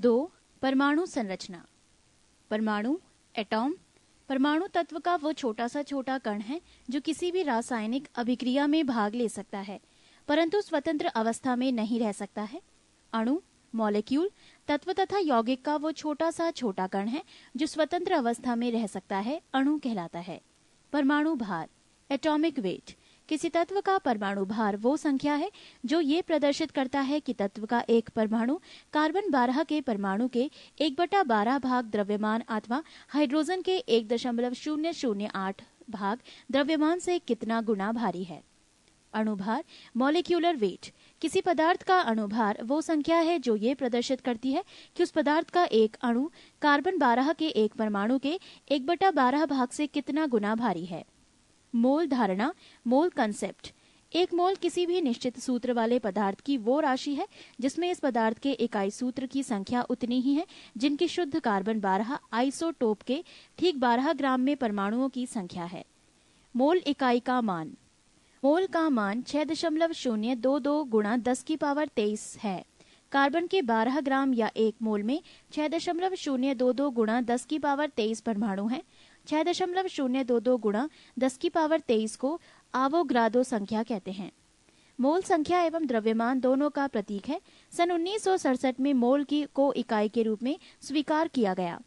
2. परमाणु संरचना। परमाणु एटॉम परमाणु तत्व का वो छोटा सा छोटा कण है जो किसी भी रासायनिक अभिक्रिया में भाग ले सकता है परंतु स्वतंत्र अवस्था में नहीं रह सकता है। अणु मॉलिक्यूल तत्व तथा यौगिक का वो छोटा सा छोटा कण है जो स्वतंत्र अवस्था में रह सकता है, अणु कहलाता है। परमाणु भार एटॉमिक वेट किसी तत्व का परमाणु भार वो संख्या है जो ये प्रदर्शित करता है कि तत्व का एक परमाणु कार्बन 12 के परमाणु के 1/12 भाग द्रव्यमान अथवा हाइड्रोजन के 1.008 भाग द्रव्यमान से कितना गुना भारी है। अणुभार मॉलिक्यूलर वेट किसी पदार्थ का अणुभार वो संख्या है जो ये प्रदर्शित करती है कि उस पदार्थ का एक अणु कार्बन 12 के एक परमाणु के 1/12 भाग से कितना गुना भारी है। मोल धारणा मोल कंसेप्ट एक मोल किसी भी निश्चित सूत्र वाले पदार्थ की वो राशि है जिसमें इस पदार्थ के इकाई सूत्र की संख्या उतनी ही है जिनकी शुद्ध कार्बन 12 आइसोटोप के ठीक 12 ग्राम में परमाणुओं की संख्या है। मोल इकाई का मान मोल का मान 6.022 गुणा 10 की पावर 23 है। कार्बन के 12 ग्राम या एक मोल में 6.022 गुणा 10 की पावर 23 परमाणु हैं। 6.022 गुणा 10 की पावर 23 को आवोग्रादो संख्या कहते हैं। मोल संख्या एवं द्रव्यमान दोनों का प्रतीक है। सन 1967 में मोल को इकाई के रूप में स्वीकार किया गया।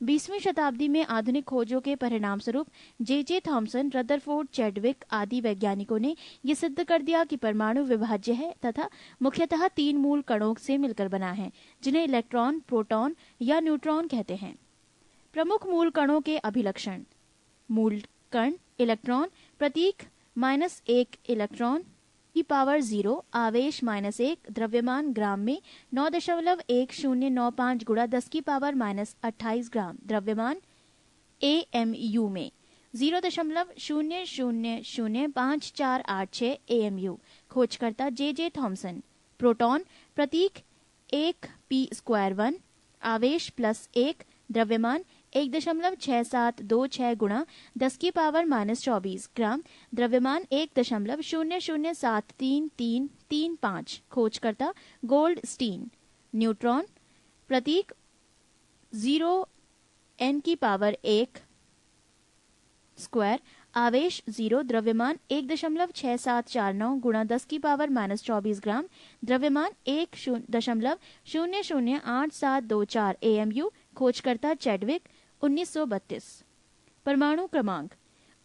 20वीं शताब्दी में आधुनिक खोजों के परिणाम स्वरूप जे थॉमसन, रदरफोर्ड, चैडविक आदि वैज्ञानिकों ने ये सिद्ध कर दिया कि परमाणु विभाज्य है तथा मुख्यतः 3 मूल कणों से मिलकर बना है जिन्हें इलेक्ट्रॉन, प्रोटॉन या न्यूट्रॉन कहते हैं। प्रमुख मूल कणों के अभिलक्षण मूल कण इलेक्ट्रॉन प्रतीक -1 इलेक्ट्रॉन की पावर 0 आवेश -1 द्रव्यमान ग्राम में 9.1095 गुणा 10 की पावर -28 ग्राम द्रव्यमान AMU में 0.000548 AMU खोजकर्ता जे थॉमसन। प्रोटॉन प्रतीक 1p² आवेश +1 द्रव्यमान 1.6726 गुणा 10 की पावर -24 ग्राम द्रव्यमान 1.0073335 खोजकर्ता गोल्डस्टीन। न्यूट्रॉन प्रतीक 0 n की पावर 1 स्क्वायर आवेश 0 द्रव्यमान 1.6749 गुणा 10 की पावर -24 ग्राम द्रव्यमान 1.008724 AMU खोजकर्ता चैडविक 1932। परमाणु क्रमांक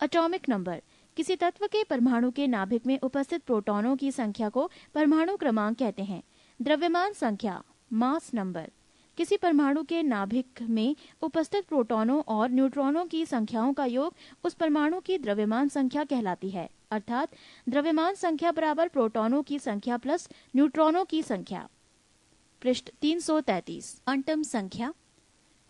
एटॉमिक नंबर किसी तत्व के परमाणु के नाभिक में उपस्थित प्रोटॉनों की संख्या को परमाणु क्रमांक कहते हैं। द्रव्यमान संख्या मास नंबर किसी परमाणु के नाभिक में उपस्थित प्रोटॉनों और न्यूट्रॉनों की संख्याओं का योग उस परमाणु की द्रव्यमान संख्या कहलाती है, अर्थात द्रव्यमान संख्या बराबर प्रोटॉनों की संख्या प्लस न्यूट्रॉनों की संख्या। पृष्ठ 333। क्वांटम संख्या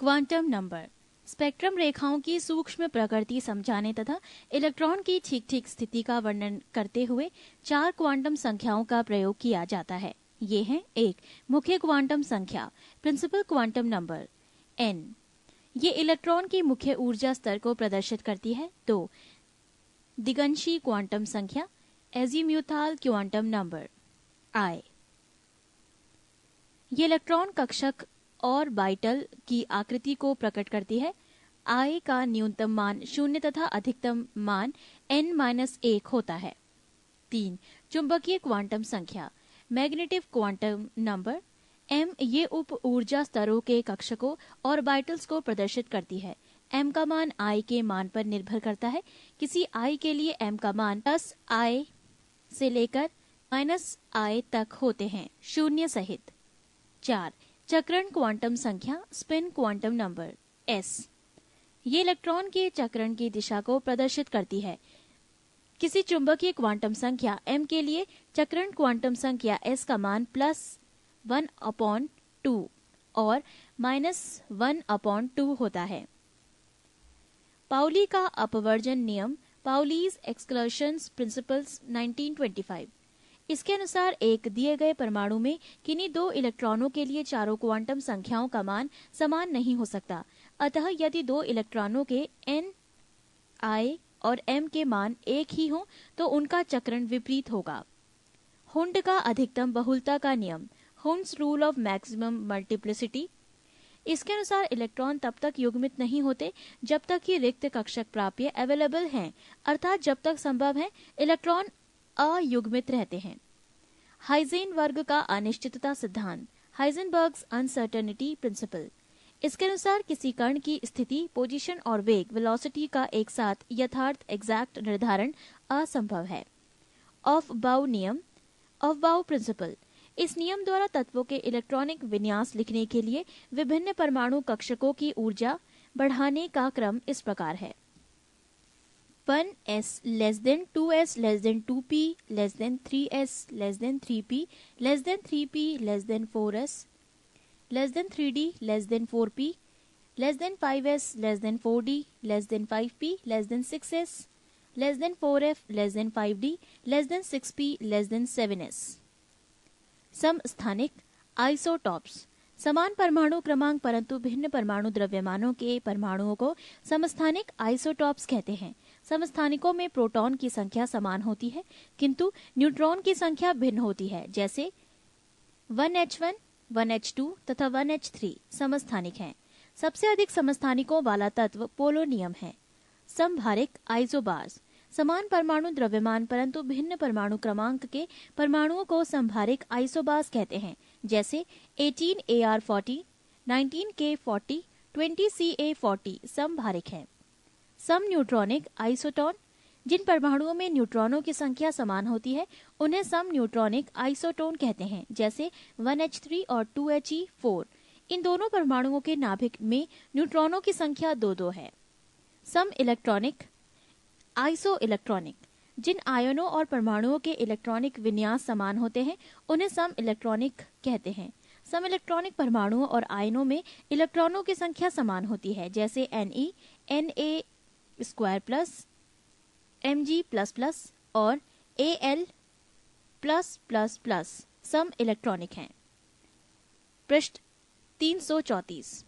क्वांटम नंबर स्पेक्ट्रम रेखाओं की सूक्ष्म प्रकृति समझाने तथा इलेक्ट्रॉन की ठीक ठीक स्थिति का वर्णन करते हुए 4 क्वांटम संख्याओं का प्रयोग किया जाता है। ये हैं 1 मुख्य क्वांटम संख्या प्रिंसिपल क्वांटम नंबर n, ये इलेक्ट्रॉन की मुख्य ऊर्जा स्तर को प्रदर्शित करती है। 2 दिगंशी क्वांटम संख्या एजीम्यूथाल क्वांटम नंबर I, ये इलेक्ट्रॉन कक्षक और बाइटल की आकृति को प्रकट करती है। I का न्यूनतम मान 0 तथा अधिकतम मान n-1 होता है। 3 चुंबकीय क्वांटम संख्या मैग्नेटिक क्वांटम नंबर m, ये उप ऊर्जा स्तरों के कक्षकों और बाइटल्स को प्रदर्शित करती है। m का मान I के मान पर निर्भर करता है। किसी I के लिए m का मान +I से लेकर -I तक होते हैं, 0 सहित। 4 चक्रण क्वांटम संख्या स्पिन क्वांटम नंबर s, ये इलेक्ट्रॉन के चक्रण की दिशा को प्रदर्शित करती है। किसी चुंबकीय क्वांटम संख्या m के लिए चक्रण क्वांटम संख्या s का मान +1/2 और -1/2 होता है। पाउली का अपवर्जन नियम पाउलीज एक्सक्लूशन प्रिंसिपल्स 1925, इसके अनुसार एक दिए गए परमाणु में किन्हीं 2 इलेक्ट्रॉनों के लिए चारों क्वांटम संख्याओं का मान समान नहीं हो सकता। अतः यदि 2 इलेक्ट्रॉनों के n, I और m के मान एक ही हों तो उनका चक्रण विपरीत होगा। हुंड का अधिकतम बहुलता का नियम Hund's rule of maximum multiplicity. इसके अनुसार इलेक्ट्रॉन तब तक युग्मित नहीं होते जब तक कि रिक्त कक्षक प्राप्य अवेलेबल हैं, अर्थात जब तक संभव है इलेक्ट्रॉन अयुग्मित रहते हैं। हाइजेनबर्ग का अनिश्चितता सिद्धांत, हाइजेनबर्ग्स अनसर्टेनिटी प्रिंसिपल। इसके अनुसार किसी कण की स्थिति, पोजीशन और वेग, वेलोसिटी का एक साथ यथार्थ एग्जैक्ट निर्धारण असंभव है। ऑफ-बाउ नियम, ऑफ-बाउ प्रिंसिपल। इस नियम द्वारा तत्वों के इलेक्ट्रॉनिक विन्यास लिखने के लिए विभिन्न परमाणु कक्षकों की ऊर्जा बढ़ाने का क्रम इस प्रकार है: 1s less than 2s less than 2p less than 3s less than 3p less than 3p less than 4s less than 3d less than 4p less than 5s less than 4d less than 5p less than 6s less than 4f less than 5d less than 6p less than 7s। समस्थानिक isotopes, समान परमाणु क्रमांक परंतु भिन्न परमाणु द्रव्यमानों के परमाणुओं को समस्थानिक आइसोटॉप्स कहते हैं। समस्थानिकों में प्रोटॉन की संख्या समान होती है किंतु न्यूट्रॉन की संख्या भिन्न होती है, जैसे 1h1, 1h2 तथा 1h3 समस्थानिक हैं। सबसे अधिक समस्थानिकों वाला तत्व पोलोनियम है। समभारिक आइसोबार्स, समान परमाणु द्रव्यमान परंतु भिन्न परमाणु क्रमांक के परमाणुओं को समभारिक आइसोबार्स कहते हैं, जैसे 18Ar40, 19K40, 20Ca40 समभारिक हैं। सम न्यूट्रॉनिक आइसोटोन, जिन परमाणुओं में न्यूट्रॉनों की संख्या समान होती है उन्हें सम न्यूट्रॉनिक आइसोटोन कहते हैं, जैसे 1h3 और 2He4। इन दोनों परमाणुओं के नाभिक में न्यूट्रॉनों की संख्या 2-2 है। सम इलेक्ट्रॉनिक आइसो इलेक्ट्रॉनिक, जिन आयनों और परमाणुओं के इलेक्ट्रॉनिक विन्यास समान होते हैं उन्हें सम इलेक्ट्रॉनिक कहते हैं। सम इलेक्ट्रॉनिक परमाणुओं और आयनों में इलेक्ट्रॉनों की संख्या समान होती है, जैसे Ne, Na2+, Mg++ और Al+++ सम इलेक्ट्रॉनिक हैं। पृष्ठ 334।